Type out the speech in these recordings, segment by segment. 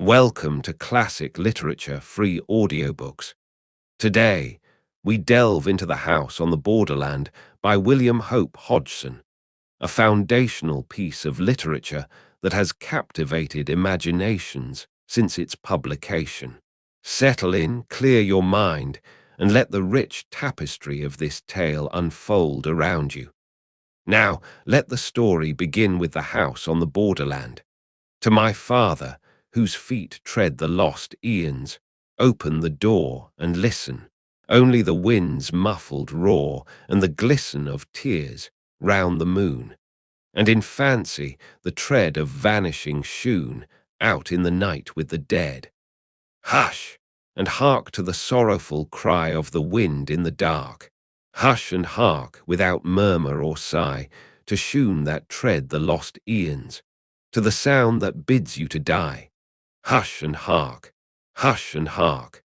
Welcome to Classic Literature Free Audiobooks. Today, we delve into The House on the Borderland by William Hope Hodgson, a foundational piece of literature that has captivated imaginations since its publication. Settle in, clear your mind, and let the rich tapestry of this tale unfold around you. Now, let the story begin with the house on the borderland. To my father, whose feet tread the lost eons, open the door and listen. Only the wind's muffled roar and the glisten of tears round the moon, and in fancy the tread of vanishing shoon out in the night with the dead. Hush, and hark to the sorrowful cry of the wind in the dark. Hush and hark without murmur or sigh to shoon that tread the lost eons, to the sound that bids you to die. Hush and hark, hush and hark.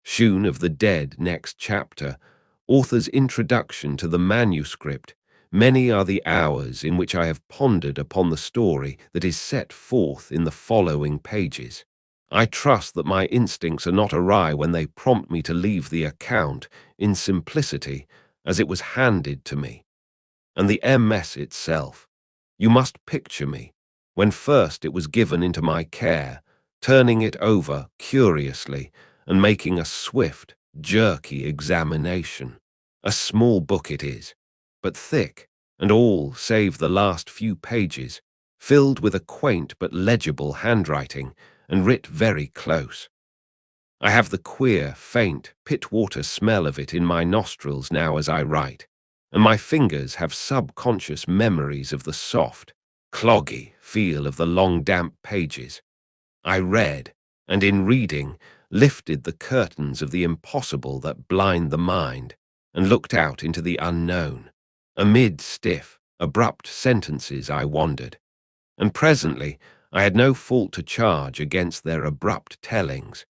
Shoon of the Dead, next chapter. Author's introduction to the manuscript. Many are the hours in which I have pondered upon the story that is set forth in the following pages. I trust that my instincts are not awry when they prompt me to leave the account in simplicity as it was handed to me. And the MS itself. You must picture me, when first it was given into my care, turning it over curiously and making a swift, jerky examination. A small book it is, but thick, and all save the last few pages, filled with a quaint but legible handwriting, and writ very close. I have the queer, faint, pit-water smell of it in my nostrils now as I write, and my fingers have subconscious memories of the soft, cloggy feel of the long damp pages. I read, and in reading, lifted the curtains of the impossible that blind the mind, and looked out into the unknown. Amid stiff, abrupt sentences I wandered, and presently I had no fault to charge against their abrupt tellings,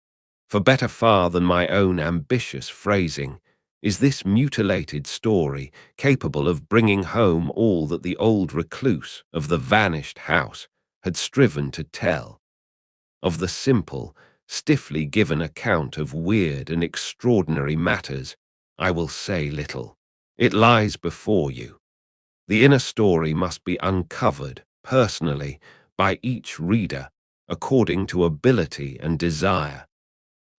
for better far than my own ambitious phrasing is this mutilated story capable of bringing home all that the old recluse of the vanished house had striven to tell. Of the simple, stiffly given account of weird and extraordinary matters, I will say little. It lies before you. The inner story must be uncovered, personally, by each reader, according to ability and desire.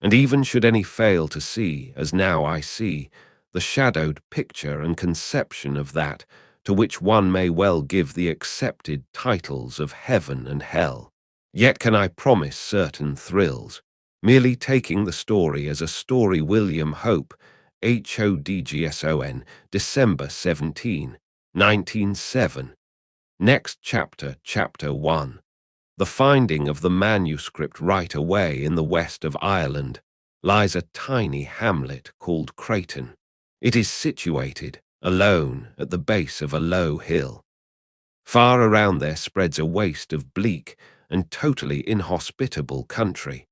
And even should any fail to see, as now I see, the shadowed picture and conception of that to which one may well give the accepted titles of heaven and hell, yet can I promise certain thrills, merely taking the story as a story. William Hope, Hodgson, December 17, 1907. Next chapter, Chapter 1. The finding of the manuscript. Right away in the west of Ireland lies a tiny hamlet called Creighton. It is situated, alone, at the base of a low hill. Far around there spreads a waste of bleak and totally inhospitable country,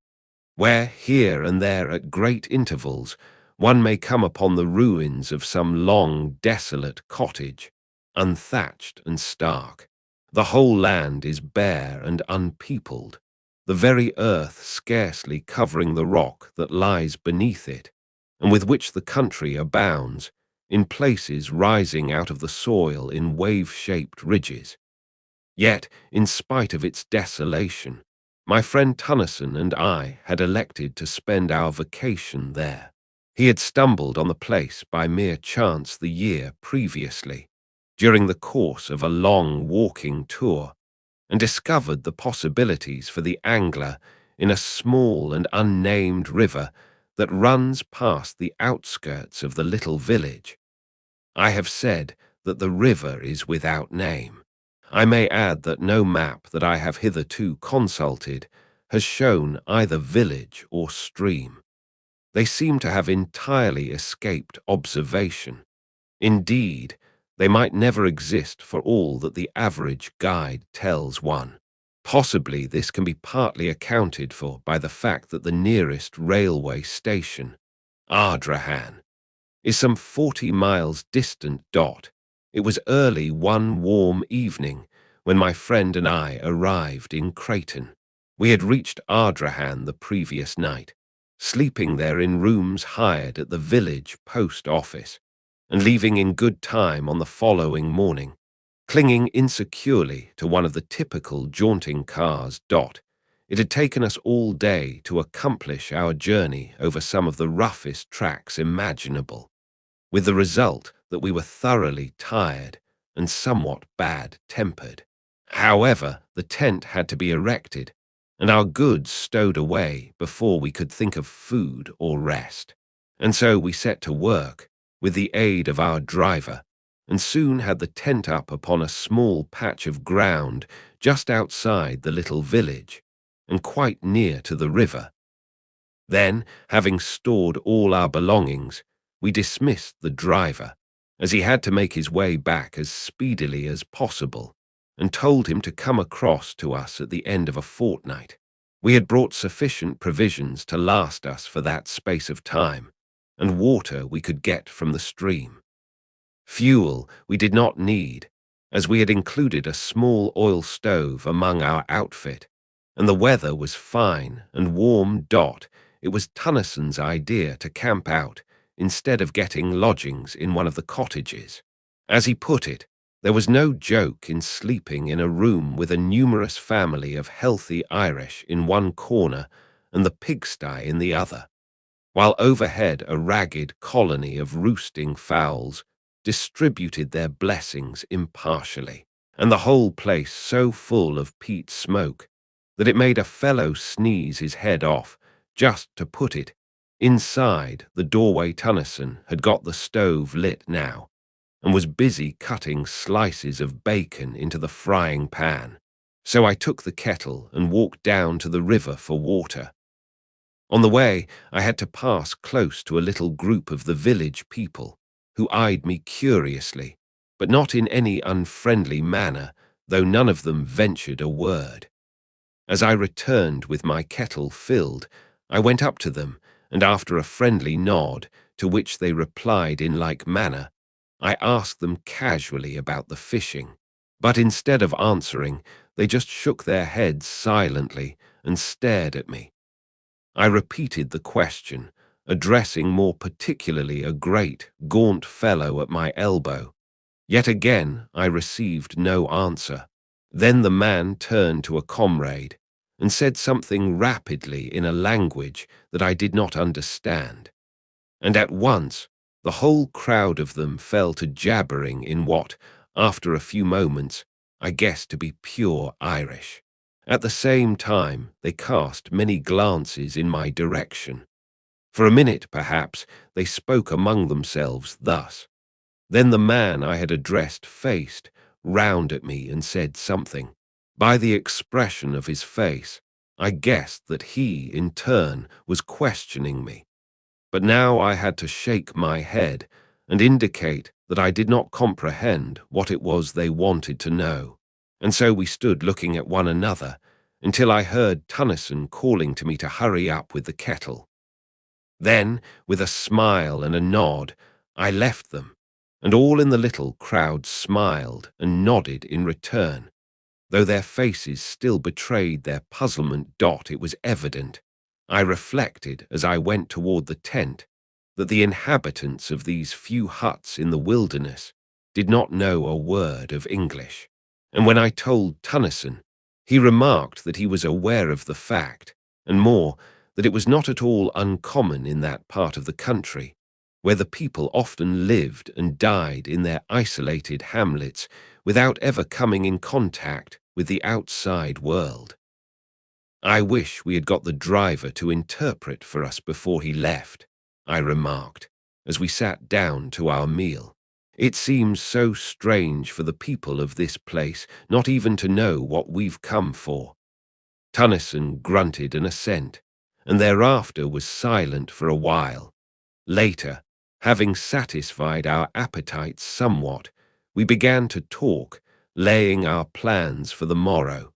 where here and there at great intervals one may come upon the ruins of some long, desolate cottage, unthatched and stark. The whole land is bare and unpeopled, the very earth scarcely covering the rock that lies beneath it, and with which the country abounds, in places rising out of the soil in wave-shaped ridges. Yet, in spite of its desolation, my friend Tennyson and I had elected to spend our vacation there. He had stumbled on the place by mere chance the year previously, during the course of a long walking tour, and discovered the possibilities for the angler in a small and unnamed river that runs past the outskirts of the little village. I have said that the river is without name. I may add that no map that I have hitherto consulted has shown either village or stream. They seem to have entirely escaped observation. Indeed, they might never exist for all that the average guide tells one. Possibly this can be partly accounted for by the fact that the nearest railway station, Ardrahan, is some 40 miles distant. It was early one warm evening when my friend and I arrived in Creighton. We had reached Ardrahan the previous night, sleeping there in rooms hired at the village post office, and leaving in good time on the following morning, clinging insecurely to one of the typical jaunting cars. It had taken us all day to accomplish our journey over some of the roughest tracks imaginable, with the result that we were thoroughly tired and somewhat bad-tempered. However, the tent had to be erected, and our goods stowed away before we could think of food or rest. And so we set to work, with the aid of our driver, and soon had the tent up upon a small patch of ground just outside the little village, and quite near to the river. Then, having stored all our belongings, we dismissed the driver, as he had to make his way back as speedily as possible, and told him to come across to us at the end of a fortnight. We had brought sufficient provisions to last us for that space of time, and water we could get from the stream. Fuel we did not need, as we had included a small oil stove among our outfit, and the weather was fine and warm. It was Tennyson's idea to camp out instead of getting lodgings in one of the cottages. As he put it, there was no joke in sleeping in a room with a numerous family of healthy Irish in one corner and the pigsty in the other, while overhead a ragged colony of roosting fowls distributed their blessings impartially, and the whole place so full of peat smoke that it made a fellow sneeze his head off. Just to put it, inside the doorway Tennyson had got the stove lit now, and was busy cutting slices of bacon into the frying pan. So I took the kettle and walked down to the river for water. On the way, I had to pass close to a little group of the village people, who eyed me curiously, but not in any unfriendly manner, though none of them ventured a word. As I returned with my kettle filled, I went up to them, and after a friendly nod, to which they replied in like manner, I asked them casually about the fishing. But instead of answering, they just shook their heads silently and stared at me. I repeated the question, addressing more particularly a great, gaunt fellow at my elbow. Yet again I received no answer. Then the man turned to a comrade and said something rapidly in a language that I did not understand. And at once the whole crowd of them fell to jabbering in what, after a few moments, I guessed to be pure Irish. At the same time, they cast many glances in my direction. For a minute, perhaps, they spoke among themselves thus. Then the man I had addressed faced round at me and said something. By the expression of his face, I guessed that he, in turn, was questioning me. But now I had to shake my head and indicate that I did not comprehend what it was they wanted to know. And so we stood looking at one another until I heard Tennyson calling to me to hurry up with the kettle. Then, with a smile and a nod, I left them, and all in the little crowd smiled and nodded in return, though their faces still betrayed their puzzlement. It was evident, I reflected as I went toward the tent, that the inhabitants of these few huts in the wilderness did not know a word of English. And when I told Tennyson, he remarked that he was aware of the fact, and more, that it was not at all uncommon in that part of the country, where the people often lived and died in their isolated hamlets without ever coming in contact with the outside world. I wish we had got the driver to interpret for us before he left, I remarked, as we sat down to our meal. It seems so strange for the people of this place not even to know what we've come for. Tennyson grunted an assent, and thereafter was silent for a while. Later, having satisfied our appetites somewhat, we began to talk, laying our plans for the morrow.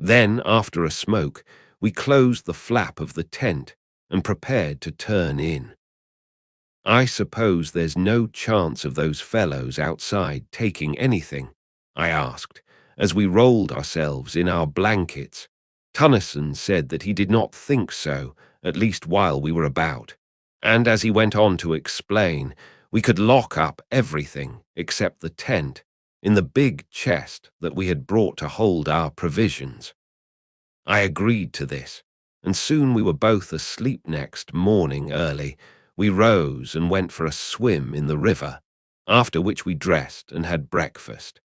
Then, after a smoke, we closed the flap of the tent and prepared to turn in. I suppose there's no chance of those fellows outside taking anything, I asked, as we rolled ourselves in our blankets, Tennyson said that he did not think so, at least while we were about. And as he went on to explain, we could lock up everything except the tent in the big chest that we had brought to hold our provisions. I agreed to this, and soon we were both asleep. Next morning early, we rose and went for a swim in the river, after which we dressed and had breakfast.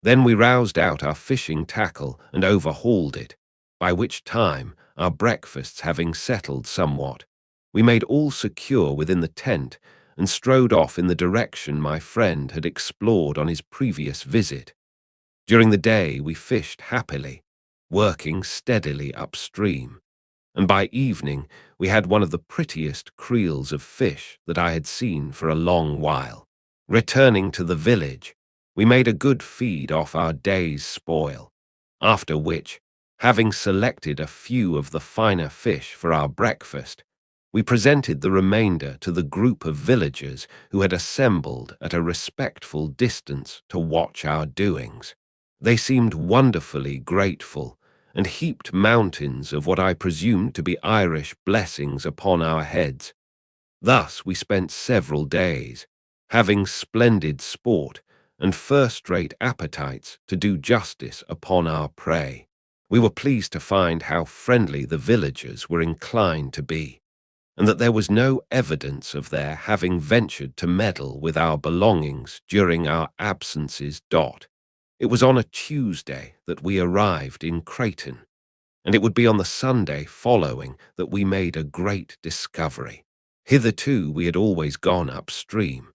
Then we roused out our fishing tackle and overhauled it, by which time, our breakfasts having settled somewhat, we made all secure within the tent and strode off in the direction my friend had explored on his previous visit. During the day we fished happily, working steadily upstream, and by evening we had one of the prettiest creels of fish that I had seen for a long while. Returning to the village, we made a good feed off our day's spoil, after which, having selected a few of the finer fish for our breakfast, we presented the remainder to the group of villagers who had assembled at a respectful distance to watch our doings. They seemed wonderfully grateful, and heaped mountains of what I presumed to be Irish blessings upon our heads. Thus we spent several days, having splendid sport and first-rate appetites to do justice upon our prey. We were pleased to find how friendly the villagers were inclined to be, and that there was no evidence of their having ventured to meddle with our belongings during our absences. It was on a Tuesday that we arrived in Creighton, and it would be on the Sunday following that we made a great discovery. Hitherto we had always gone upstream.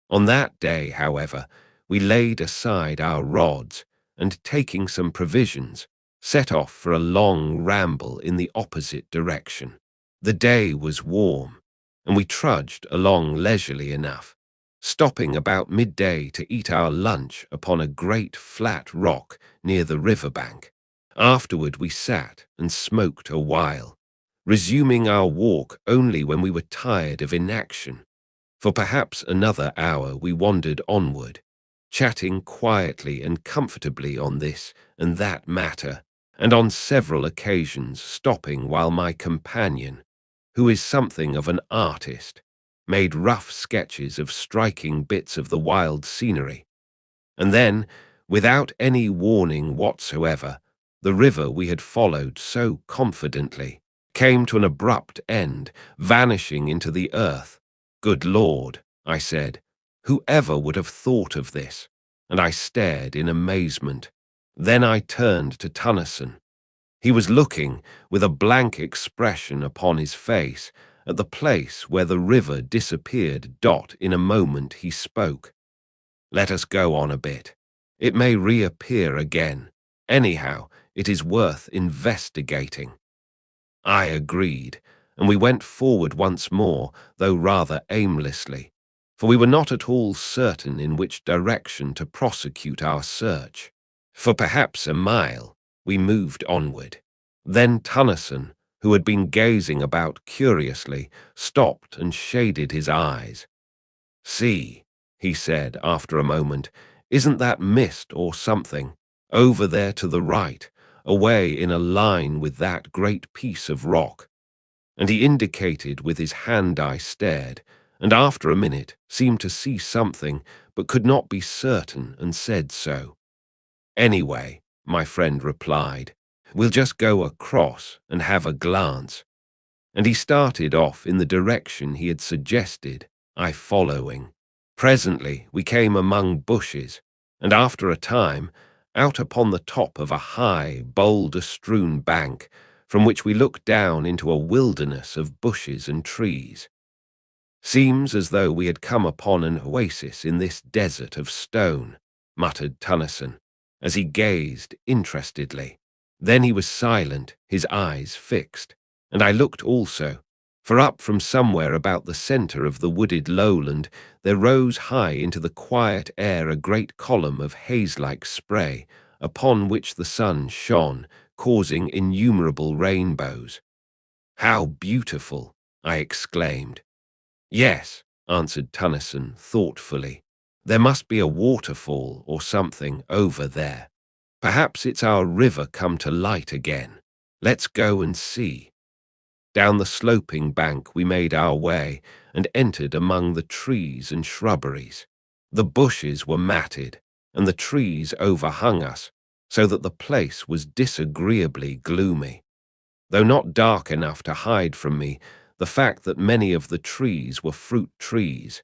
On that day, however, we laid aside our rods and, taking some provisions, set off for a long ramble in the opposite direction. The day was warm, and we trudged along leisurely enough, stopping about midday to eat our lunch upon a great flat rock near the riverbank. Afterward we sat and smoked a while, resuming our walk only when we were tired of inaction. For perhaps another hour we wandered onward, chatting quietly and comfortably on this and that matter, and on several occasions stopping while my companion, who is something of an artist, made rough sketches of striking bits of the wild scenery. And then, without any warning whatsoever, the river we had followed so confidently came to an abrupt end, vanishing into the earth. "Good Lord," I said, "whoever would have thought of this?" And I stared in amazement. Then I turned to Tennyson. He was looking, with a blank expression upon his face, at the place where the river disappeared. In a moment he spoke. "Let us go on a bit. It may reappear again. Anyhow, it is worth investigating." I agreed, and we went forward once more, though rather aimlessly, for we were not at all certain in which direction to prosecute our search. For perhaps a mile we moved onward. Then Tennyson, who had been gazing about curiously, stopped and shaded his eyes. "See," he said after a moment, "isn't that mist or something, over there to the right, away in a line with that great piece of rock?" And he indicated with his hand. I stared, and after a minute seemed to see something, but could not be certain, and said so. "Anyway," my friend replied, "we'll just go across and have a glance." And he started off in the direction he had suggested, I following. Presently we came among bushes, and after a time, out upon the top of a high, boulder-strewn bank, from which we looked down into a wilderness of bushes and trees. "Seems as though we had come upon an oasis in this desert of stone," muttered Tennyson, as he gazed interestedly. Then he was silent, his eyes fixed, and I looked also, for up from somewhere about the centre of the wooded lowland there rose high into the quiet air a great column of haze-like spray, upon which the sun shone, causing innumerable rainbows. "How beautiful!" I exclaimed. "Yes," answered Tennyson thoughtfully. "There must be a waterfall or something over there. Perhaps it's our river come to light again." Let's go and see. Down the sloping bank we made our way and entered among the trees and shrubberies. The bushes were matted, and the trees overhung us, so that the place was disagreeably gloomy. Though not dark enough to hide from me the fact that many of the trees were fruit trees,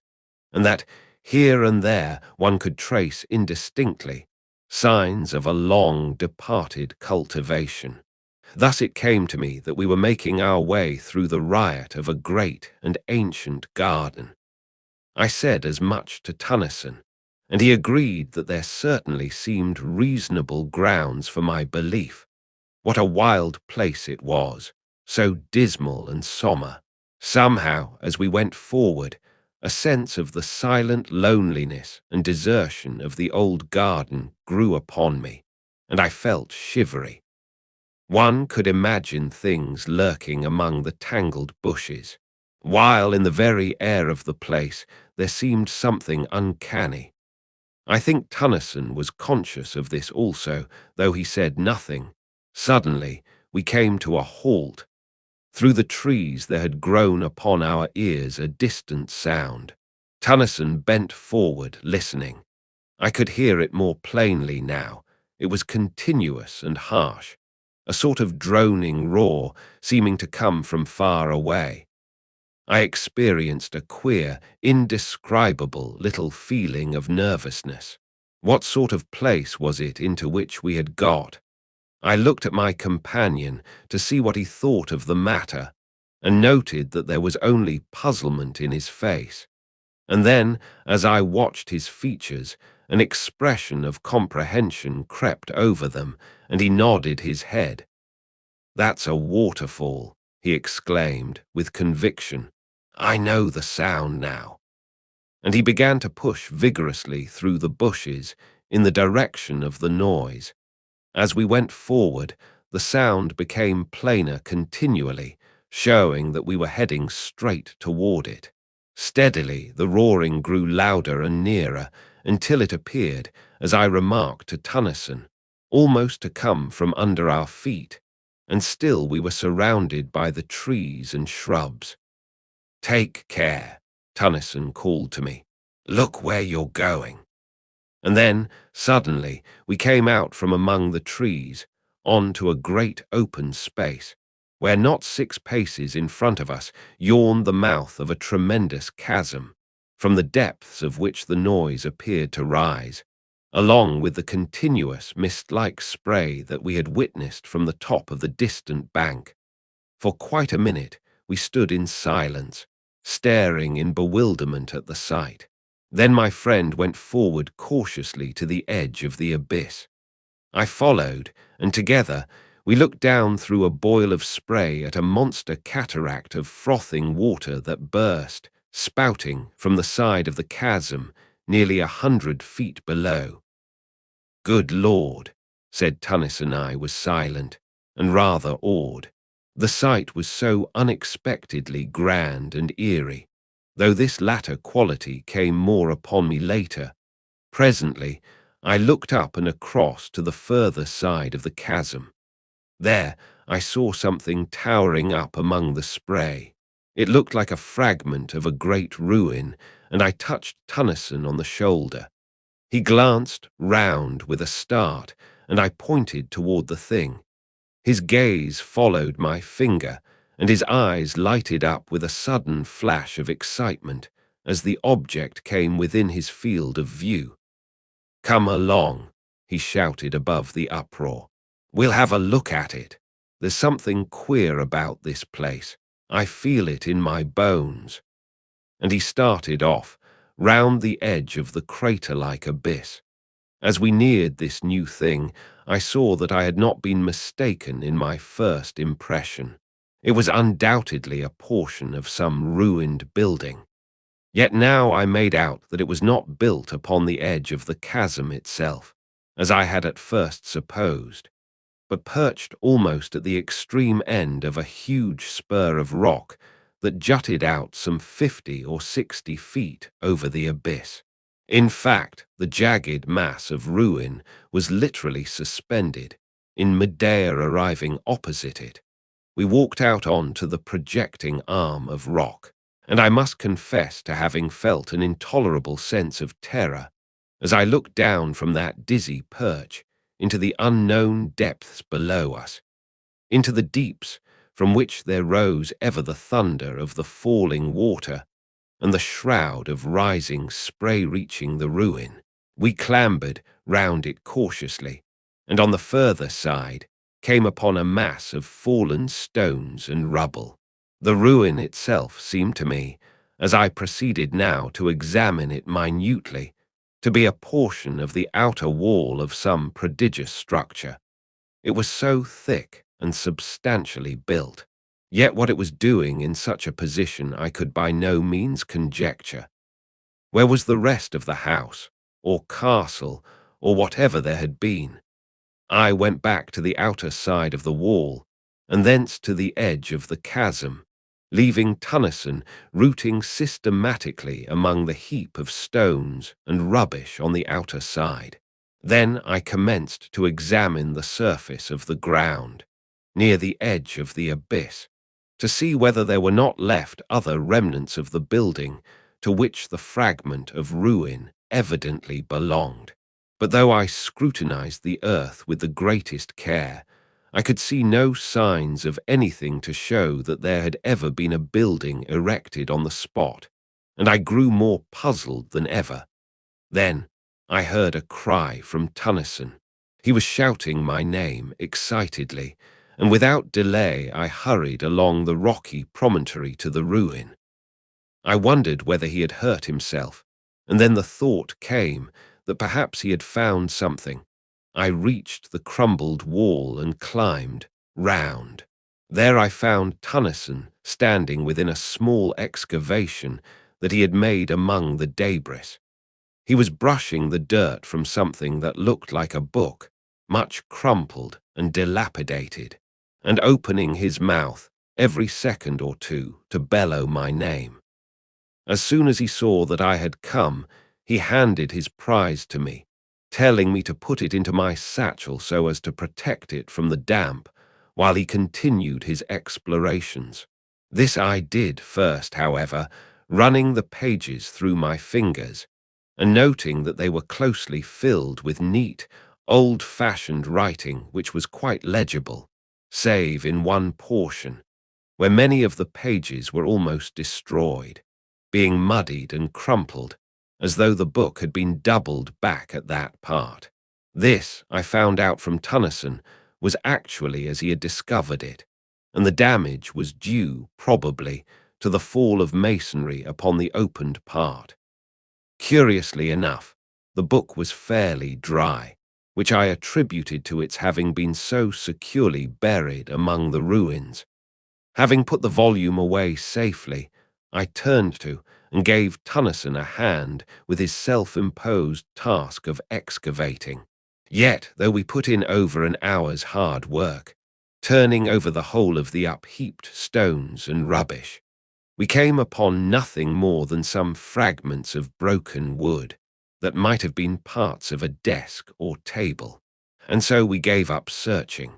and that here and there one could trace indistinctly signs of a long departed cultivation. Thus it came to me that we were making our way through the riot of a great and ancient garden. I said as much to Tennyson, and he agreed that there certainly seemed reasonable grounds for my belief. What a wild place it was, so dismal and sombre. Somehow, as we went forward, a sense of the silent loneliness and desertion of the old garden grew upon me, and I felt shivery. One could imagine things lurking among the tangled bushes, while in the very air of the place there seemed something uncanny. I think Tennyson was conscious of this also, though he said nothing. Suddenly, we came to a halt. Through the trees there had grown upon our ears a distant sound. Tennyson bent forward, listening. I could hear it more plainly now. It was continuous and harsh, a sort of droning roar seeming to come from far away. I experienced a queer, indescribable little feeling of nervousness. What sort of place was it into which we had got? I looked at my companion to see what he thought of the matter, and noted that there was only puzzlement in his face. And then, as I watched his features, an expression of comprehension crept over them, and he nodded his head. "That's a waterfall," he exclaimed with conviction. "I know the sound now." And he began to push vigorously through the bushes in the direction of the noise. As we went forward, the sound became plainer continually, showing that we were heading straight toward it. Steadily, the roaring grew louder and nearer, until it appeared, as I remarked to Tennyson, almost to come from under our feet, and still we were surrounded by the trees and shrubs. "Take care," Tennyson called to me. "Look where you're going." And then, suddenly, we came out from among the trees, onto a great open space, where not 6 paces in front of us yawned the mouth of a tremendous chasm, from the depths of which the noise appeared to rise, along with the continuous mist-like spray that we had witnessed from the top of the distant bank. For quite a minute we stood in silence, staring in bewilderment at the sight. Then my friend went forward cautiously to the edge of the abyss. I followed, and together we looked down through a boil of spray at a monster cataract of frothing water that burst, spouting from the side of the chasm nearly 100 feet below. "Good Lord," said Tennyson. I was silent, and rather awed. The sight was so unexpectedly grand and eerie, though this latter quality came more upon me later. Presently, I looked up and across to the further side of the chasm. There, I saw something towering up among the spray. It looked like a fragment of a great ruin, and I touched Tennyson on the shoulder. He glanced round with a start, and I pointed toward the thing. His gaze followed my finger, and his eyes lighted up with a sudden flash of excitement as the object came within his field of view. "Come along," he shouted above the uproar. "We'll have a look at it. There's something queer about this place. I feel it in my bones." And he started off, round the edge of the crater-like abyss. As we neared this new thing, I saw that I had not been mistaken in my first impression. It was undoubtedly a portion of some ruined building. Yet now I made out that it was not built upon the edge of the chasm itself, as I had at first supposed, but perched almost at the extreme end of a huge spur of rock that jutted out some 50 or 60 feet over the abyss. In fact, the jagged mass of ruin was literally suspended, in midair arriving opposite it. We walked out onto the projecting arm of rock, and I must confess to having felt an intolerable sense of terror as I looked down from that dizzy perch into the unknown depths below us, into the deeps from which there rose ever the thunder of the falling water and the shroud of rising spray reaching the ruin. We clambered round it cautiously, and on the further side came upon a mass of fallen stones and rubble. The ruin itself seemed to me, as I proceeded now to examine it minutely, to be a portion of the outer wall of some prodigious structure. It was so thick and substantially built. Yet what it was doing in such a position I could by no means conjecture. Where was the rest of the house, or castle, or whatever there had been? I went back to the outer side of the wall, and thence to the edge of the chasm, leaving Tennyson rooting systematically among the heap of stones and rubbish on the outer side. Then I commenced to examine the surface of the ground, near the edge of the abyss, to see whether there were not left other remnants of the building to which the fragment of ruin evidently belonged. But though I scrutinized the earth with the greatest care, I could see no signs of anything to show that there had ever been a building erected on the spot, and I grew more puzzled than ever. Then I heard a cry from Tennyson. He was shouting my name excitedly, and without delay I hurried along the rocky promontory to the ruin. I wondered whether he had hurt himself, and then the thought came that perhaps he had found something. I reached the crumbled wall and climbed round. There I found Tennyson standing within a small excavation that he had made among the debris. He was brushing the dirt from something that looked like a book, much crumpled and dilapidated, and opening his mouth every second or two to bellow my name. As soon as he saw that I had come, he handed his prize to me, telling me to put it into my satchel so as to protect it from the damp while he continued his explorations. This I did first, however, running the pages through my fingers, and noting that they were closely filled with neat, old-fashioned writing which was quite legible, save in one portion, where many of the pages were almost destroyed, being muddied and crumpled, as though the book had been doubled back at that part. This, I found out from Tennyson, was actually as he had discovered it, and the damage was due, probably, to the fall of masonry upon the opened part. Curiously enough, the book was fairly dry, which I attributed to its having been so securely buried among the ruins. Having put the volume away safely, I turned to and gave Tennyson a hand with his self-imposed task of excavating. Yet, though we put in over an hour's hard work, turning over the whole of the upheaped stones and rubbish, we came upon nothing more than some fragments of broken wood that might have been parts of a desk or table, and so we gave up searching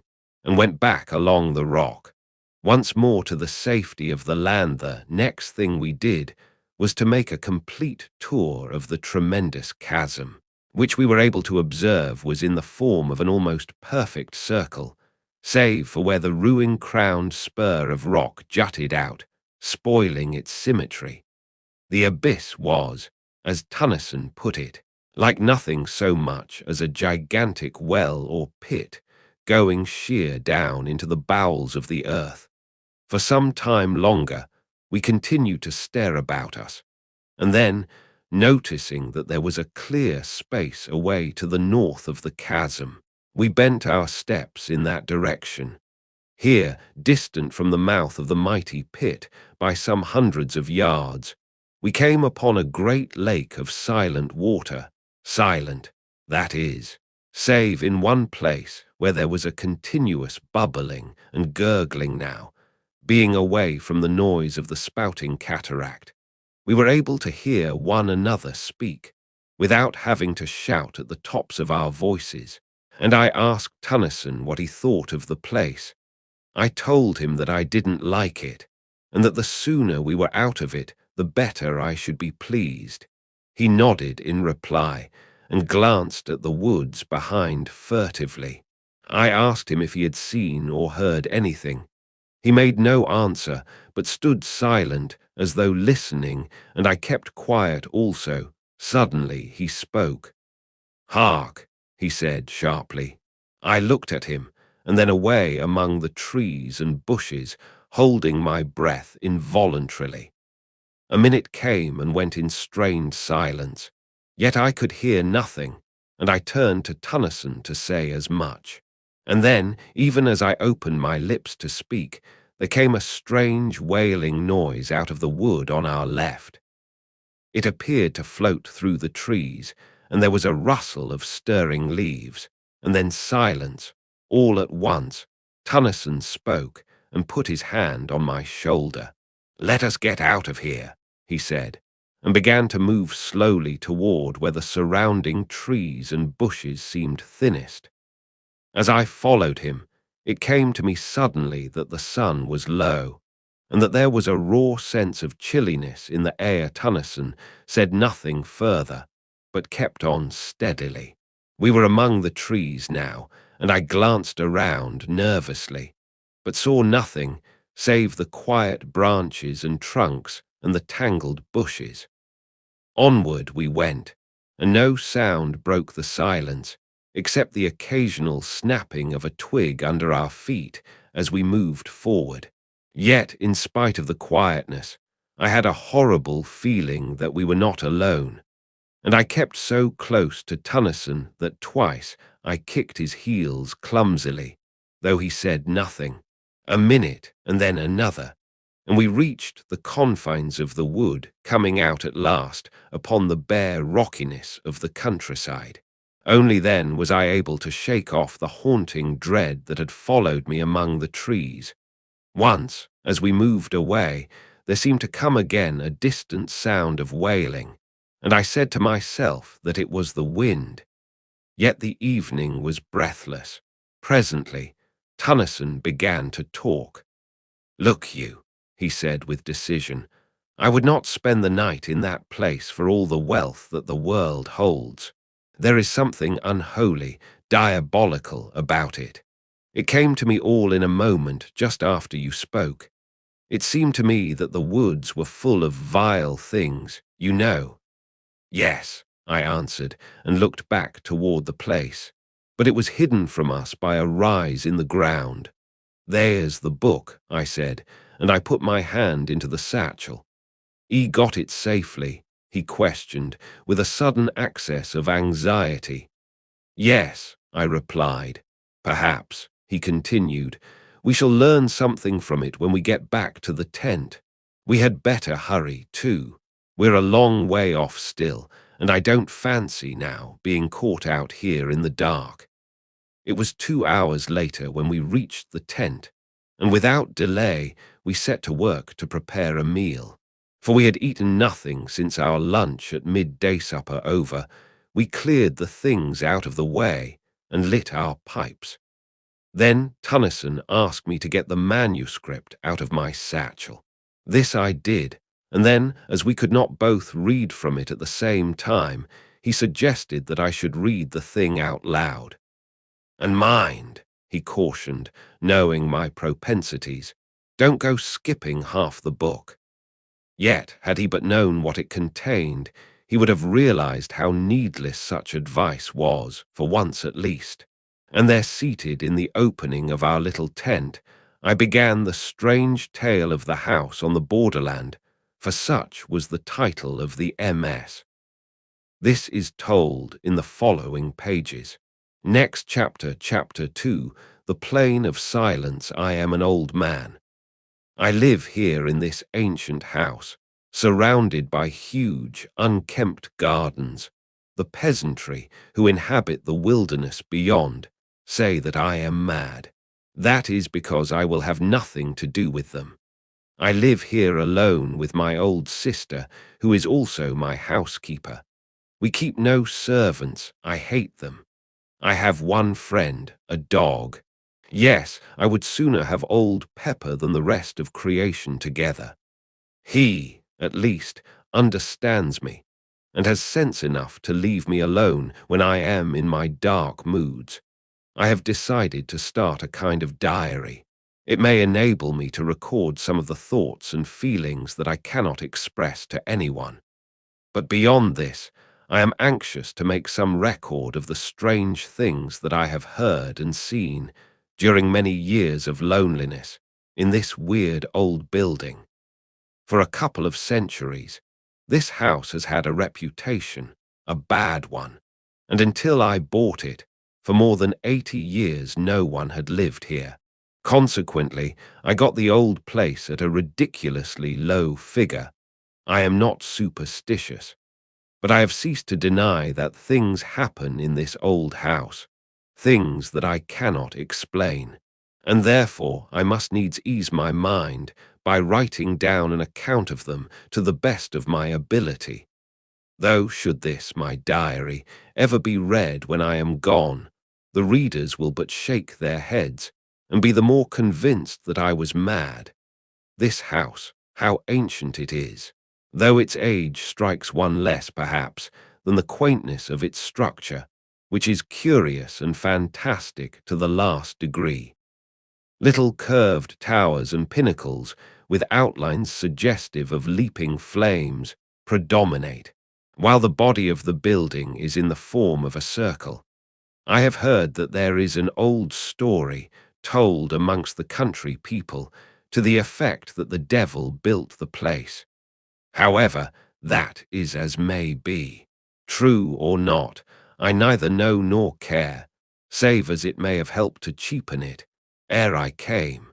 and went back along the rock. Once more to the safety of the land, the next thing we did was to make a complete tour of the tremendous chasm, which we were able to observe was in the form of an almost perfect circle, save for where the ruin-crowned spur of rock jutted out, spoiling its symmetry. The abyss was, as Tennyson put it, like nothing so much as a gigantic well or pit going sheer down into the bowels of the earth. For some time longer, we continued to stare about us, and then, noticing that there was a clear space away to the north of the chasm, we bent our steps in that direction. Here, distant from the mouth of the mighty pit by some hundreds of yards, we came upon a great lake of silent water, silent, that is, save in one place where there was a continuous bubbling and gurgling now, being away from the noise of the spouting cataract. We were able to hear one another speak, without having to shout at the tops of our voices, and I asked Tennyson what he thought of the place. I told him that I didn't like it, and that the sooner we were out of it, the better I should be pleased. He nodded in reply, and glanced at the woods behind furtively. I asked him if he had seen or heard anything. He made no answer, but stood silent, as though listening, and I kept quiet also. Suddenly he spoke. "Hark," he said sharply. I looked at him, and then away among the trees and bushes, holding my breath involuntarily. A minute came and went in strained silence, yet I could hear nothing, and I turned to Tennyson to say as much. And then, even as I opened my lips to speak, there came a strange wailing noise out of the wood on our left. It appeared to float through the trees, and there was a rustle of stirring leaves, and then silence. All at once, Tennyson spoke and put his hand on my shoulder. "Let us get out of here," he said, and began to move slowly toward where the surrounding trees and bushes seemed thinnest. As I followed him, it came to me suddenly that the sun was low, and that there was a raw sense of chilliness in the air. Tennyson said nothing further, but kept on steadily. We were among the trees now, and I glanced around nervously, but saw nothing save the quiet branches and trunks and the tangled bushes. Onward we went, and no sound broke the silence, except the occasional snapping of a twig under our feet as we moved forward. Yet, in spite of the quietness, I had a horrible feeling that we were not alone, and I kept so close to Tennyson that twice I kicked his heels clumsily, though he said nothing. A minute, and then another, and we reached the confines of the wood, coming out at last upon the bare rockiness of the countryside. Only then was I able to shake off the haunting dread that had followed me among the trees. Once, as we moved away, there seemed to come again a distant sound of wailing, and I said to myself that it was the wind. Yet the evening was breathless. Presently, Tennyson began to talk. "Look you," he said with decision, "I would not spend the night in that place for all the wealth that the world holds. There is something unholy, diabolical about it. It came to me all in a moment just after you spoke. It seemed to me that the woods were full of vile things, you know." "Yes," I answered, and looked back toward the place. But it was hidden from us by a rise in the ground. "There's the book," I said, and I put my hand into the satchel. "'E got it safely?" he questioned, with a sudden access of anxiety. "Yes," I replied. "Perhaps," he continued, "we shall learn something from it when we get back to the tent. We had better hurry, too. We're a long way off still, and I don't fancy now being caught out here in the dark." It was 2 hours later when we reached the tent, and without delay we set to work to prepare a meal. For we had eaten nothing since our lunch at midday supper over. We cleared the things out of the way and lit our pipes. Then Tennyson asked me to get the manuscript out of my satchel. This I did, and then, as we could not both read from it at the same time, he suggested that I should read the thing out loud. "And mind," he cautioned, knowing my propensities, "don't go skipping half the book." Yet, had he but known what it contained, he would have realized how needless such advice was, for once at least. And there, seated in the opening of our little tent, I began the strange tale of the house on the borderland, for such was the title of the MS. This is told in the following pages. Next chapter, Chapter 2, The Plain of Silence. I am an old man. I live here in this ancient house, surrounded by huge, unkempt gardens. The peasantry who inhabit the wilderness beyond say that I am mad. That is because I will have nothing to do with them. I live here alone with my old sister, who is also my housekeeper. We keep no servants. I hate them. I have one friend, a dog. Yes, I would sooner have old Pepper than the rest of creation together. He, at least, understands me, and has sense enough to leave me alone when I am in my dark moods. I have decided to start a kind of diary. It may enable me to record some of the thoughts and feelings that I cannot express to anyone. But beyond this, I am anxious to make some record of the strange things that I have heard and seen during many years of loneliness in this weird old building. For a couple of centuries, this house has had a reputation, a bad one, and until I bought it, for more than 80 years no one had lived here. Consequently, I got the old place at a ridiculously low figure. I am not superstitious, but I have ceased to deny that things happen in this old house, things that I cannot explain, and therefore I must needs ease my mind by writing down an account of them to the best of my ability. Though, should this, my diary, ever be read when I am gone, the readers will but shake their heads and be the more convinced that I was mad. This house, how ancient it is, though its age strikes one less, perhaps, than the quaintness of its structure, which is curious and fantastic to the last degree. Little curved towers and pinnacles, with outlines suggestive of leaping flames, predominate, while the body of the building is in the form of a circle. I have heard that there is an old story told amongst the country people to the effect that the devil built the place. However, that is as may be. True or not, I neither know nor care, save as it may have helped to cheapen it, ere I came.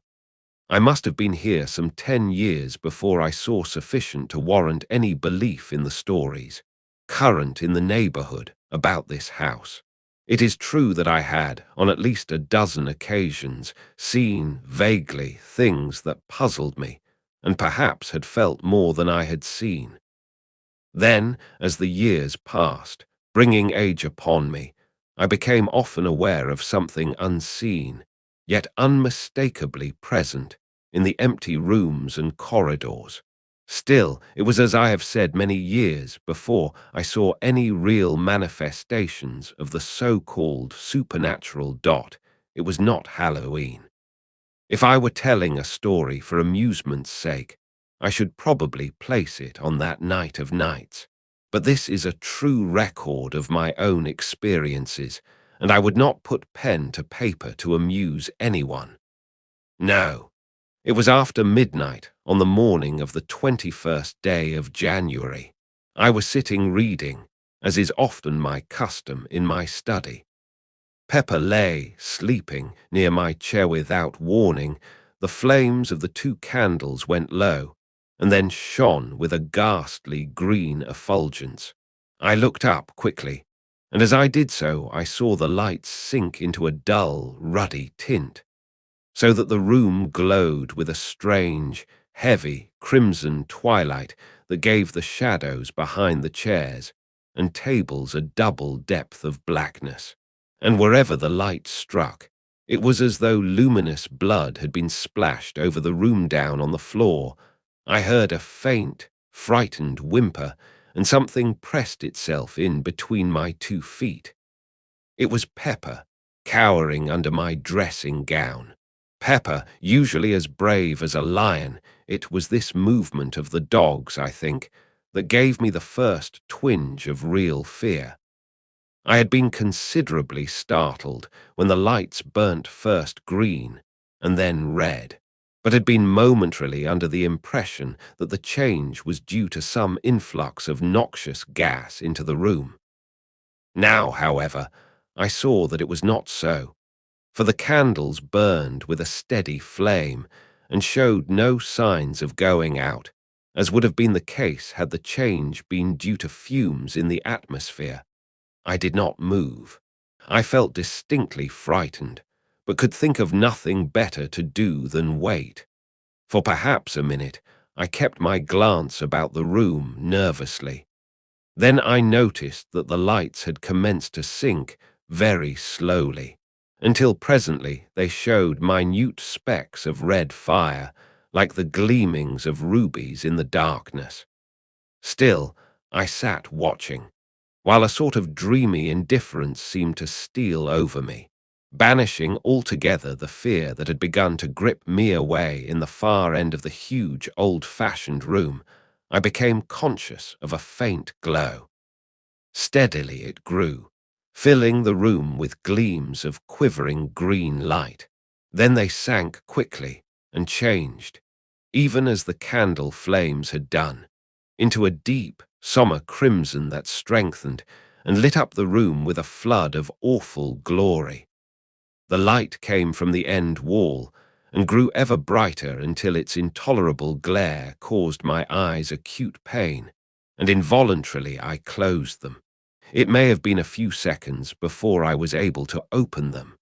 I must have been here some 10 years before I saw sufficient to warrant any belief in the stories current in the neighborhood about this house. It is true that I had, on at least a dozen occasions, seen, vaguely, things that puzzled me, and perhaps had felt more than I had seen. Then, as the years passed, bringing age upon me, I became often aware of something unseen, yet unmistakably present, in the empty rooms and corridors. Still, it was as I have said many years before I saw any real manifestations of the so-called supernatural dot. It was not Halloween. If I were telling a story for amusement's sake, I should probably place it on that night of nights. But this is a true record of my own experiences, and I would not put pen to paper to amuse anyone. No. It was after midnight on the morning of the 21st day of January. I was sitting reading, as is often my custom, in my study. Pepper lay, sleeping, near my chair without warning. The flames of the 2 candles went low, and then shone with a ghastly green effulgence. I looked up quickly, and as I did so I saw the lights sink into a dull, ruddy tint, so that the room glowed with a strange, heavy, crimson twilight that gave the shadows behind the chairs and tables a double depth of blackness. And wherever the light struck, it was as though luminous blood had been splashed over the room. Down on the floor, I heard a faint, frightened whimper, and something pressed itself in between my 2 feet. It was Pepper, cowering under my dressing gown. Pepper, usually as brave as a lion, it was this movement of the dog's, I think, that gave me the first twinge of real fear. I had been considerably startled when the lights burnt first green and then red, but had been momentarily under the impression that the change was due to some influx of noxious gas into the room. Now, however, I saw that it was not so, for the candles burned with a steady flame and showed no signs of going out, as would have been the case had the change been due to fumes in the atmosphere. I did not move. I felt distinctly frightened, but could think of nothing better to do than wait. For perhaps a minute I kept my glance about the room nervously. Then I noticed that the lights had commenced to sink very slowly, until presently they showed minute specks of red fire, like the gleamings of rubies in the darkness. Still, I sat watching, while a sort of dreamy indifference seemed to steal over me, banishing altogether the fear that had begun to grip me away in the far end of the huge, old-fashioned room. I became conscious of a faint glow. Steadily it grew, filling the room with gleams of quivering green light. Then they sank quickly and changed, even as the candle flames had done, into a deep, somber crimson that strengthened and lit up the room with a flood of awful glory. The light came from the end wall and grew ever brighter until its intolerable glare caused my eyes acute pain, and involuntarily I closed them. It may have been a few seconds before I was able to open them.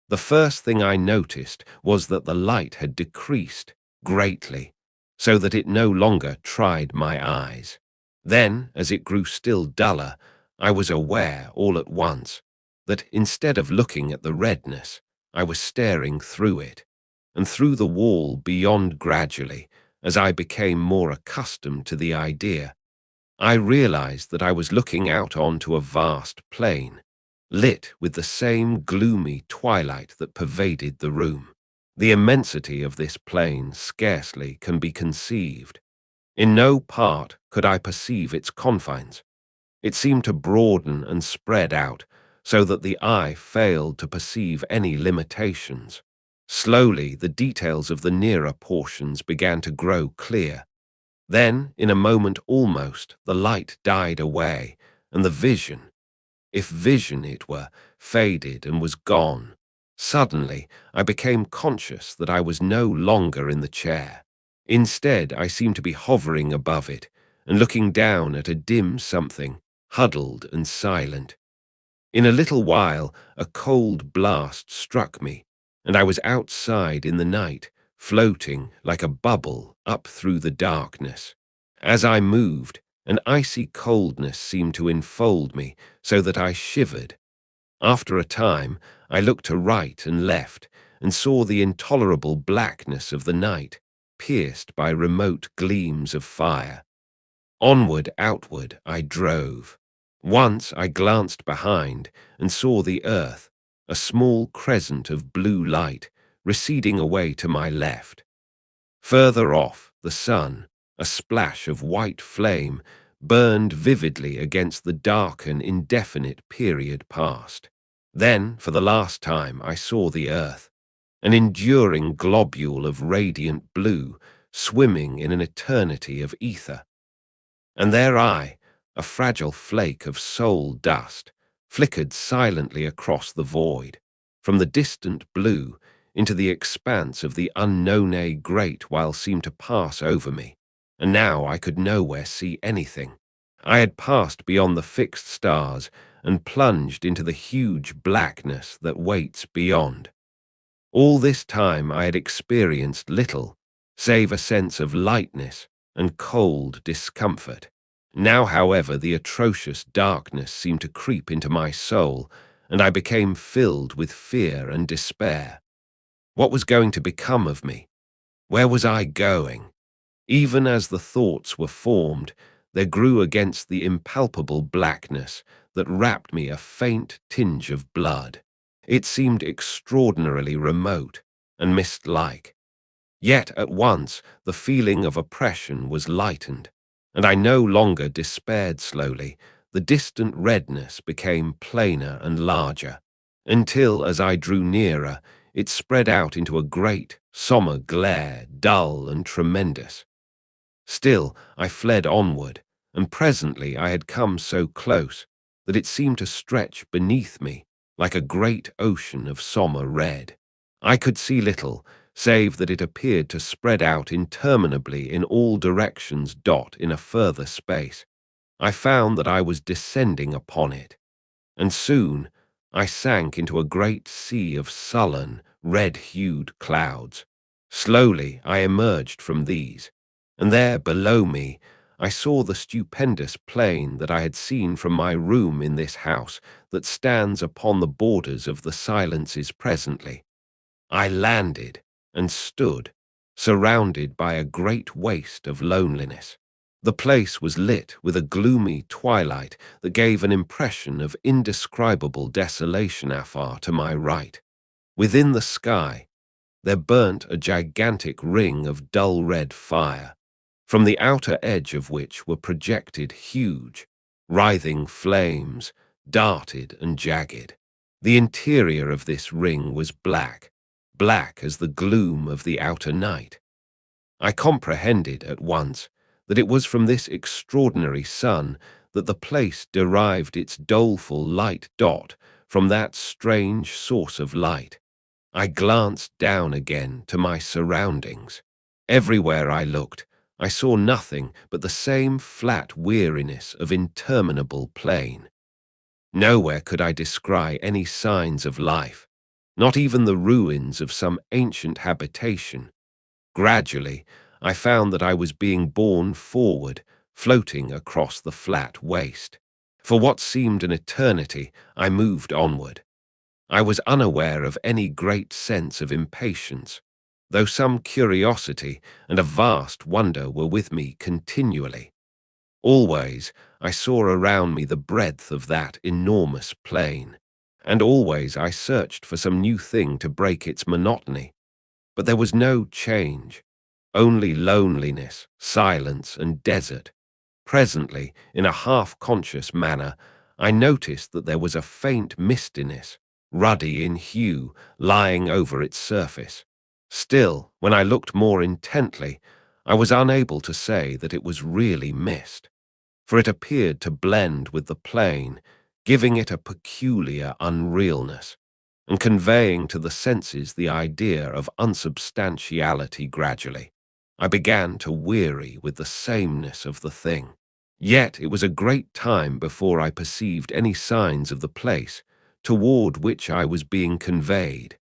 The first thing I noticed was that the light had decreased greatly, so that it no longer tried my eyes. Then, as it grew still duller, I was aware all at once that instead of looking at the redness, I was staring through it, and through the wall beyond gradually, as I became more accustomed to the idea. I realized that I was looking out onto a vast plain, lit with the same gloomy twilight that pervaded the room. The immensity of this plain scarcely can be conceived. In no part could I perceive its confines. It seemed to broaden and spread out, so that the eye failed to perceive any limitations. Slowly, the details of the nearer portions began to grow clear. Then, in a moment almost, the light died away, and the vision, if vision it were, faded and was gone. Suddenly, I became conscious that I was no longer in the chair. Instead, I seemed to be hovering above it and looking down at a dim something, huddled and silent. In a little while, a cold blast struck me, and I was outside in the night, floating like a bubble up through the darkness. As I moved, an icy coldness seemed to enfold me, so that I shivered. After a time, I looked to right and left, and saw the intolerable blackness of the night, pierced by remote gleams of fire. Onward, outward, I drove. Once I glanced behind and saw the earth, a small crescent of blue light, receding away to my left. Further off, the sun, a splash of white flame, burned vividly against the dark and indefinite period past. Then, for the last time, I saw the earth, an enduring globule of radiant blue, swimming in an eternity of ether. And there I, a fragile flake of soul dust, flickered silently across the void, from the distant blue into the expanse of the unknown great while seemed to pass over me, and now I could nowhere see anything. I had passed beyond the fixed stars and plunged into the huge blackness that waits beyond. All this time I had experienced little, save a sense of lightness and cold discomfort. Now, however, the atrocious darkness seemed to creep into my soul, and I became filled with fear and despair. What was going to become of me? Where was I going? Even as the thoughts were formed, there grew against the impalpable blackness that wrapped me a faint tinge of blood. It seemed extraordinarily remote and mist-like. Yet at once the feeling of oppression was lightened, and I no longer despaired. Slowly, the distant redness became plainer and larger, until, as I drew nearer, it spread out into a great, sombre glare, dull and tremendous. Still, I fled onward, and presently I had come so close that it seemed to stretch beneath me like a great ocean of sombre red. I could see little, save that it appeared to spread out interminably in all directions. In a further space, I found that I was descending upon it, and soon I sank into a great sea of sullen, red-hued clouds. Slowly I emerged from these, and there below me I saw the stupendous plane that I had seen from my room in this house that stands upon the borders of the silences presently. I landed and stood, surrounded by a great waste of loneliness. The place was lit with a gloomy twilight that gave an impression of indescribable desolation afar to my right. Within the sky, there burnt a gigantic ring of dull red fire, from the outer edge of which were projected huge, writhing flames, darted and jagged. The interior of this ring was black, black as the gloom of the outer night. I comprehended at once that it was from this extraordinary sun that the place derived its doleful light dot from that strange source of light. I glanced down again to my surroundings. Everywhere I looked, I saw nothing but the same flat weariness of interminable plain. Nowhere could I descry any signs of life, not even the ruins of some ancient habitation. Gradually, I found that I was being borne forward, floating across the flat waste. For what seemed an eternity, I moved onward. I was unaware of any great sense of impatience, though some curiosity and a vast wonder were with me continually. Always I saw around me the breadth of that enormous plain, and always I searched for some new thing to break its monotony. But there was no change, only loneliness, silence, and desert. Presently, in a half-conscious manner, I noticed that there was a faint mistiness, ruddy in hue, lying over its surface. Still, when I looked more intently, I was unable to say that it was really mist, for it appeared to blend with the plain, giving it a peculiar unrealness, and conveying to the senses the idea of unsubstantiality gradually. I began to weary with the sameness of the thing. Yet it was a great time before I perceived any signs of the place toward which I was being conveyed.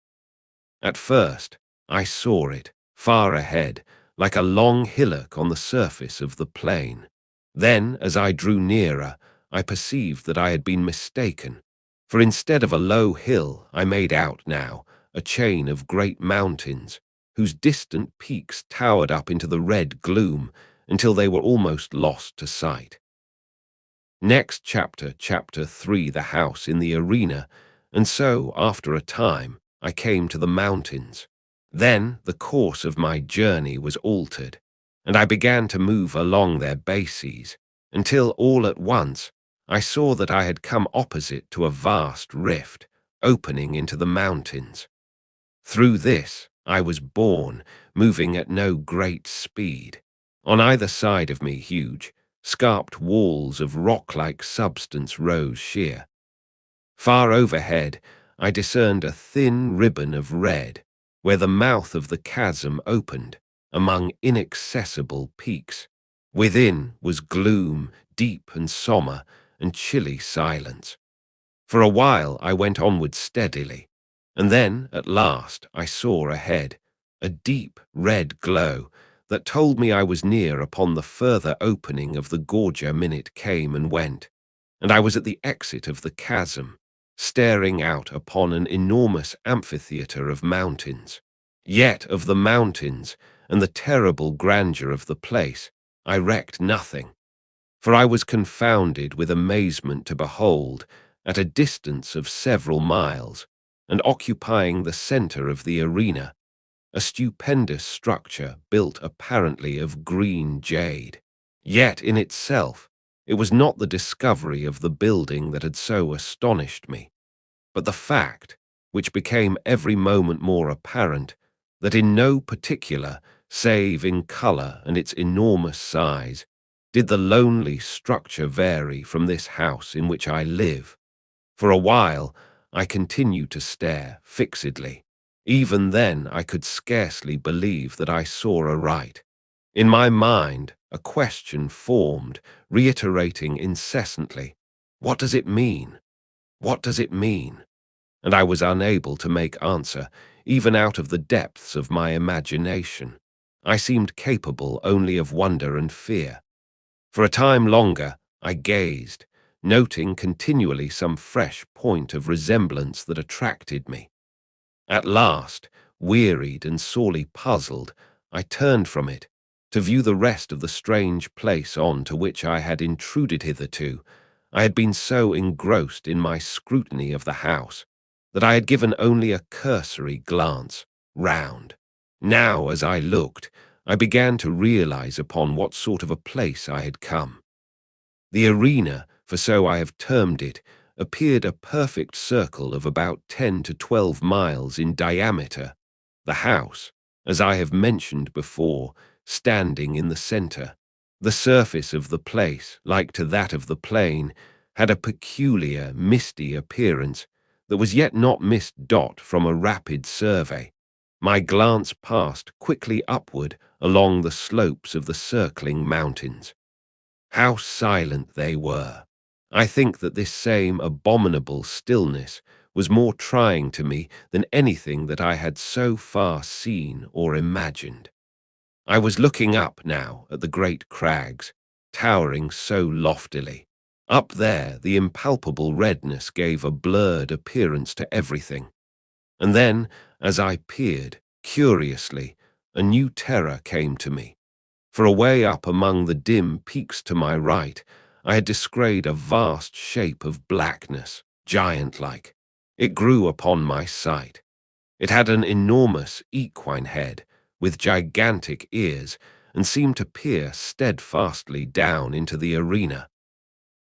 At first, I saw it, far ahead, like a long hillock on the surface of the plain. Then, as I drew nearer, I perceived that I had been mistaken, for instead of a low hill, I made out now a chain of great mountains, whose distant peaks towered up into the red gloom until they were almost lost to sight. Next chapter, chapter 3, the house in the arena, and so, after a time, I came to the mountains. Then the course of my journey was altered, and I began to move along their bases, until all at once I saw that I had come opposite to a vast rift, opening into the mountains. Through this I was borne, moving at no great speed. On either side of me huge, scarped walls of rock-like substance rose sheer. Far overhead I discerned a thin ribbon of red, where the mouth of the chasm opened, among inaccessible peaks. Within was gloom, deep and sombre, and chilly silence. For a while I went onward steadily, and then, at last, I saw ahead a deep red glow that told me I was near upon the further opening of the gorger. Minute came and went, and I was at the exit of the chasm, staring out upon an enormous amphitheatre of mountains. Yet of the mountains and the terrible grandeur of the place I recked nothing, for I was confounded with amazement to behold, at a distance of several miles, and occupying the centre of the arena, a stupendous structure built apparently of green jade. Yet in itself it was not the discovery of the building that had so astonished me, but the fact, which became every moment more apparent, that in no particular, save in colour and its enormous size, did the lonely structure vary from this house in which I live. For a while I continued to stare fixedly. Even then I could scarcely believe that I saw aright. In my mind a question formed, reiterating incessantly, "What does it mean? What does it mean?" And I was unable to make answer, even out of the depths of my imagination. I seemed capable only of wonder and fear. For a time longer, I gazed, noting continually some fresh point of resemblance that attracted me. At last, wearied and sorely puzzled, I turned from it to view the rest of the strange place on to which I had intruded hitherto. I had been so engrossed in my scrutiny of the house that I had given only a cursory glance round. Now, as I looked, I began to realize upon what sort of a place I had come. The arena, for so I have termed it, appeared a perfect circle of about 10 to 12 miles in diameter, the house, as I have mentioned before, standing in the center. The surface of the place, like to that of the plain, had a peculiar, misty appearance that was yet not missed dot from a rapid survey. My glance passed quickly upward along the slopes of the circling mountains. How silent they were! I think that this same abominable stillness was more trying to me than anything that I had so far seen or imagined. I was looking up now at the great crags, towering so loftily. Up there, the impalpable redness gave a blurred appearance to everything. And then, as I peered, curiously, a new terror came to me. For away up among the dim peaks to my right, I had descried a vast shape of blackness, giant-like. It grew upon my sight. It had an enormous equine head, with gigantic ears, and seemed to peer steadfastly down into the arena.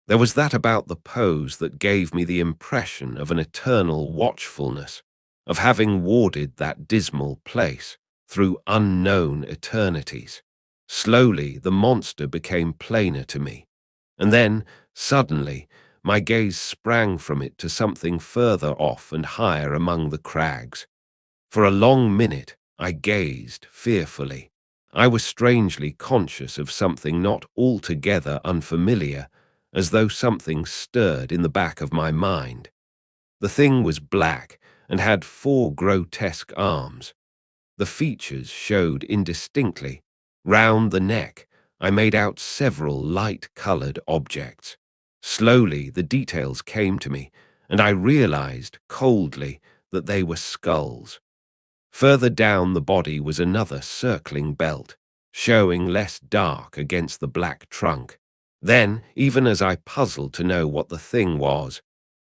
There was that about the pose that gave me the impression of an eternal watchfulness, of having warded that dismal place through unknown eternities. Slowly, the monster became plainer to me, and then, suddenly, my gaze sprang from it to something further off and higher among the crags. For a long minute, I gazed fearfully. I was strangely conscious of something not altogether unfamiliar, as though something stirred in the back of my mind. The thing was black and had 4 grotesque arms. The features showed indistinctly. Round the neck, I made out several light-colored objects. Slowly, the details came to me, and I realized, coldly, that they were skulls. Further down the body was another circling belt, showing less dark against the black trunk. Then, even as I puzzled to know what the thing was,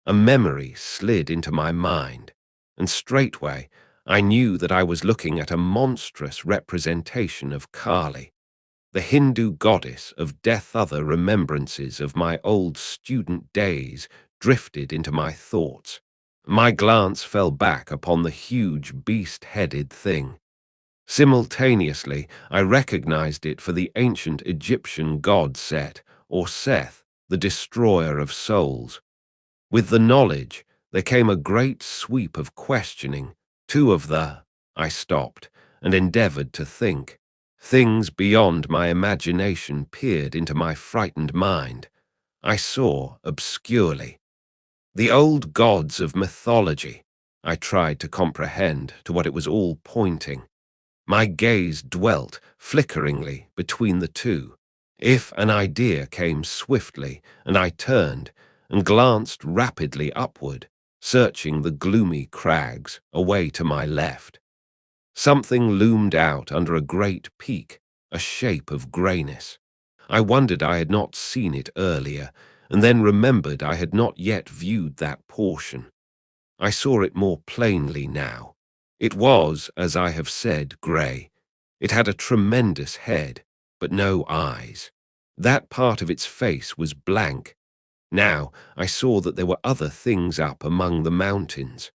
a memory slid into my mind, and straightway I knew that I was looking at a monstrous representation of Kali, the Hindu goddess of death. Other remembrances of my old student days drifted into my thoughts. My glance fell back upon the huge beast-headed thing. Simultaneously, I recognized it for the ancient Egyptian god Set, or Seth, the destroyer of souls. With the knowledge, there came a great sweep of questioning. I stopped and endeavored to think. Things beyond my imagination peered into my frightened mind. I saw, obscurely, the old gods of mythology. I tried to comprehend to what it was all pointing. My gaze dwelt flickeringly between the two. If an idea came swiftly, and I turned and glanced rapidly upward, searching the gloomy crags away to my left. Something loomed out under a great peak, a shape of greyness. I wondered I had not seen it earlier, and then remembered I had not yet viewed that portion. I saw it more plainly now. It was, as I have said, grey. It had a tremendous head, but no eyes. That part of its face was blank. Now I saw that there were other things up among the mountains.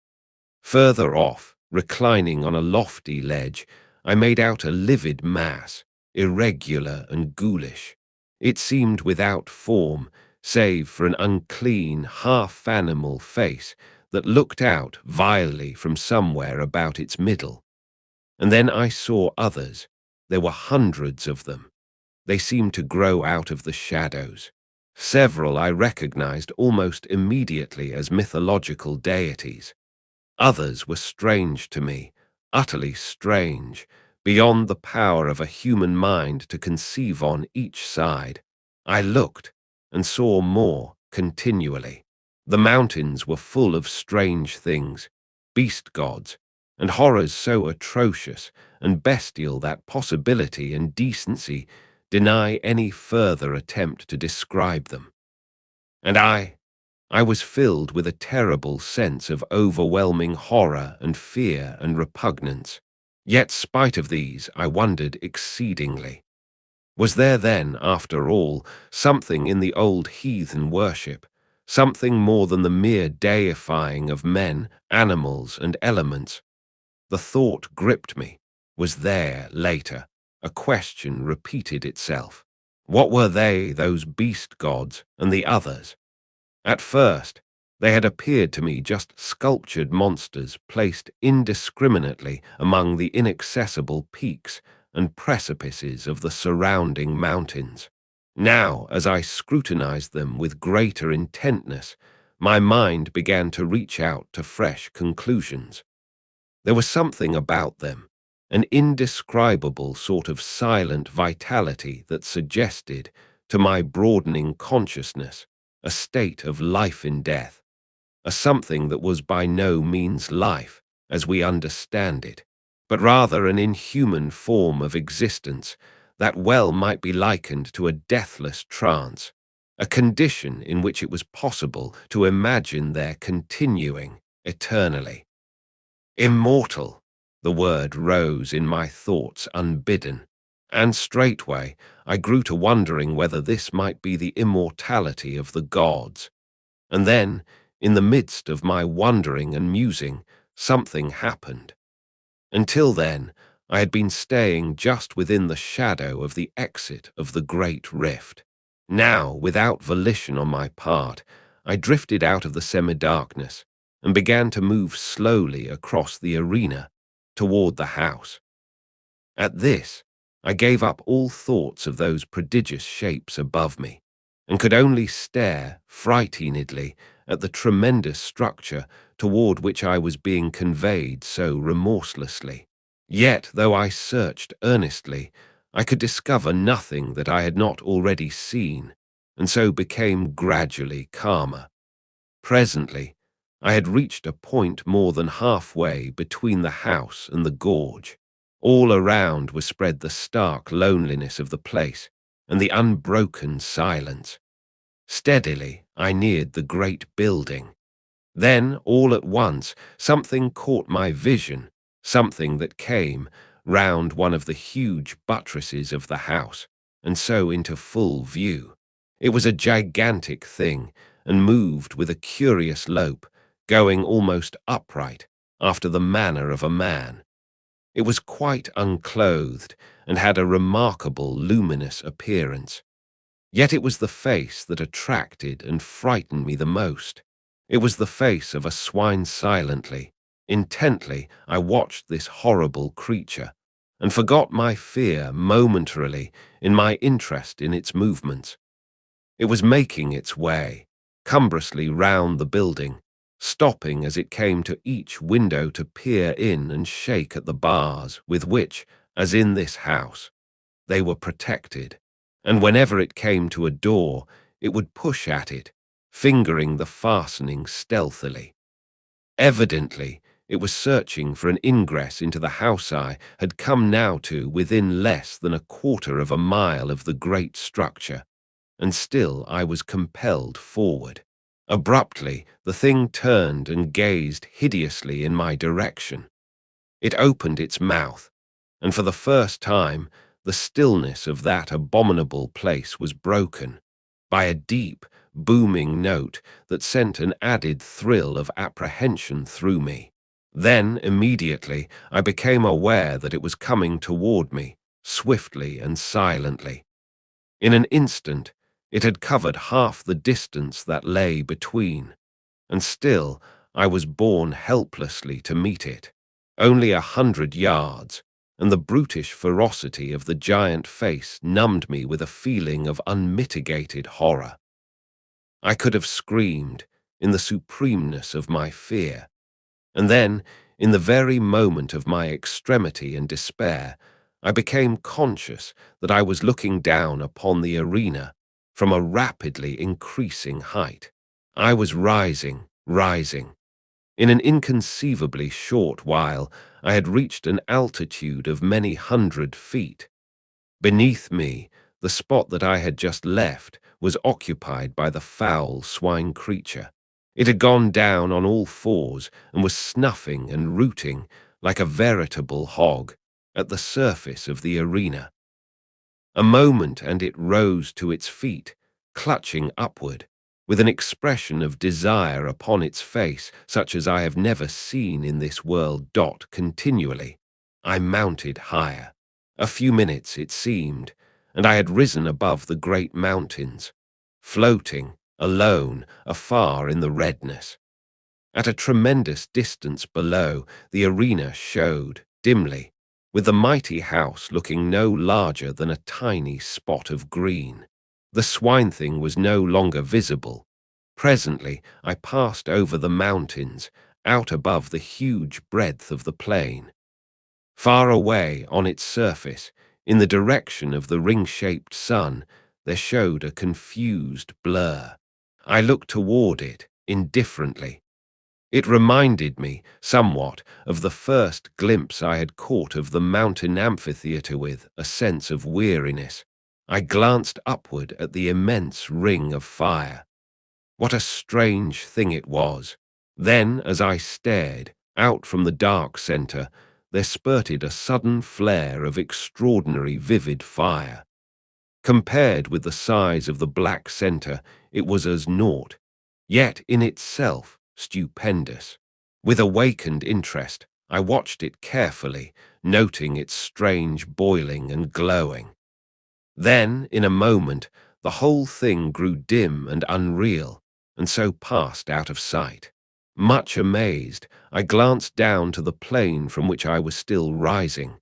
Further off, reclining on a lofty ledge, I made out a livid mass, irregular and ghoulish. It seemed without form, save for an unclean, half-animal face that looked out vilely from somewhere about its middle. And then I saw others. There were hundreds of them. They seemed to grow out of the shadows. Several I recognized almost immediately as mythological deities. Others were strange to me, utterly strange, beyond the power of a human mind to conceive on each side. I looked and saw more continually. The mountains were full of strange things, beast gods, and horrors so atrocious and bestial that possibility and decency deny any further attempt to describe them. And I was filled with a terrible sense of overwhelming horror and fear and repugnance. Yet, spite of these, I wondered exceedingly. Was there then, after all, something in the old heathen worship, something more than the mere deifying of men, animals, and elements? The thought gripped me. Was there, later, a question repeated itself? What were they, those beast gods, and the others? At first, they had appeared to me just sculptured monsters placed indiscriminately among the inaccessible peaks and precipices of the surrounding mountains. Now, as I scrutinized them with greater intentness, my mind began to reach out to fresh conclusions. There was something about them, an indescribable sort of silent vitality that suggested, to my broadening consciousness, a state of life in death, a something that was by no means life, as we understand it, but rather an inhuman form of existence that well might be likened to a deathless trance, a condition in which it was possible to imagine their continuing eternally. Immortal, the word rose in my thoughts unbidden, and straightway I grew to wondering whether this might be the immortality of the gods. And then, in the midst of my wondering and musing, something happened. Until then, I had been staying just within the shadow of the exit of the great rift. Now, without volition on my part, I drifted out of the semi-darkness and began to move slowly across the arena toward the house. At this, I gave up all thoughts of those prodigious shapes above me, and could only stare frightenedly at the tremendous structure toward which I was being conveyed so remorselessly. Yet, though I searched earnestly, I could discover nothing that I had not already seen, and so became gradually calmer. Presently, I had reached a point more than halfway between the house and the gorge. All around was spread the stark loneliness of the place and the unbroken silence. Steadily, I neared the great building. Then, all at once, something caught my vision, something that came round one of the huge buttresses of the house, and so into full view. It was a gigantic thing, and moved with a curious lope, going almost upright, after the manner of a man. It was quite unclothed, and had a remarkable luminous appearance. Yet it was the face that attracted and frightened me the most. It was the face of a swine. Silently, intently, I watched this horrible creature, and forgot my fear momentarily in my interest in its movements. It was making its way, cumbrously round the building, stopping as it came to each window to peer in and shake at the bars with which, as in this house, they were protected. And whenever it came to a door, it would push at it, fingering the fastening stealthily. Evidently, it was searching for an ingress into the house I had come now to within less than a quarter of a mile of the great structure, and still I was compelled forward. Abruptly, the thing turned and gazed hideously in my direction. It opened its mouth, and for the first time, the stillness of that abominable place was broken by a deep, booming note that sent an added thrill of apprehension through me. Then, immediately, I became aware that it was coming toward me, swiftly and silently. In an instant, it had covered half the distance that lay between, and still I was borne helplessly to meet it. Only 100 yards, and the brutish ferocity of the giant face numbed me with a feeling of unmitigated horror. I could have screamed in the supremeness of my fear, and then, in the very moment of my extremity and despair, I became conscious that I was looking down upon the arena from a rapidly increasing height. I was rising. In an inconceivably short while, I had reached an altitude of many 100 feet. Beneath me, the spot that I had just left was occupied by the foul swine creature. It had gone down on all fours and was snuffing and rooting like a veritable hog at the surface of the arena. A moment and it rose to its feet, clutching upward, with an expression of desire upon its face such as I have never seen in this world. Continually, I mounted higher. A few minutes, it seemed, and I had risen above the great mountains, floating, alone, afar in the redness. At a tremendous distance below, the arena showed, dimly, with the mighty house looking no larger than a tiny spot of green. The swine thing was no longer visible. Presently, I passed over the mountains, out above the huge breadth of the plain. Far away on its surface, in the direction of the ring-shaped sun, there showed a confused blur. I looked toward it, indifferently. It reminded me, somewhat, of the first glimpse I had caught of the mountain amphitheater with a sense of weariness. I glanced upward at the immense ring of fire. What a strange thing it was. Then, as I stared, out from the dark center, there spurted a sudden flare of extraordinary vivid fire. Compared with the size of the black center, it was as naught, yet in itself stupendous. With awakened interest, I watched it carefully, noting its strange boiling and glowing. Then, in a moment, the whole thing grew dim and unreal, and so passed out of sight. Much amazed, I glanced down to the plain from which I was still rising.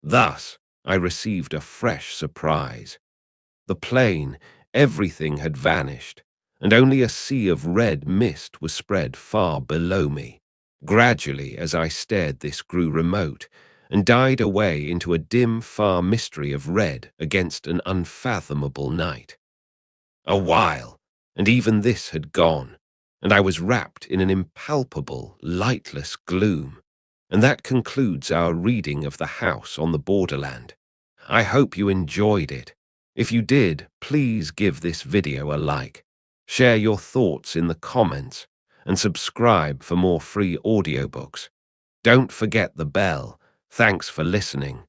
Thus, I received a fresh surprise. The plain, everything had vanished, and only a sea of red mist was spread far below me. Gradually, as I stared, this grew remote, and died away into a dim, far mystery of red against an unfathomable night. A while, and even this had gone, and I was wrapped in an impalpable, lightless gloom. And that concludes our reading of The House on the Borderland. I hope you enjoyed it. If you did, please give this video a like, share your thoughts in the comments, and subscribe for more free audiobooks. Don't forget the bell. Thanks for listening.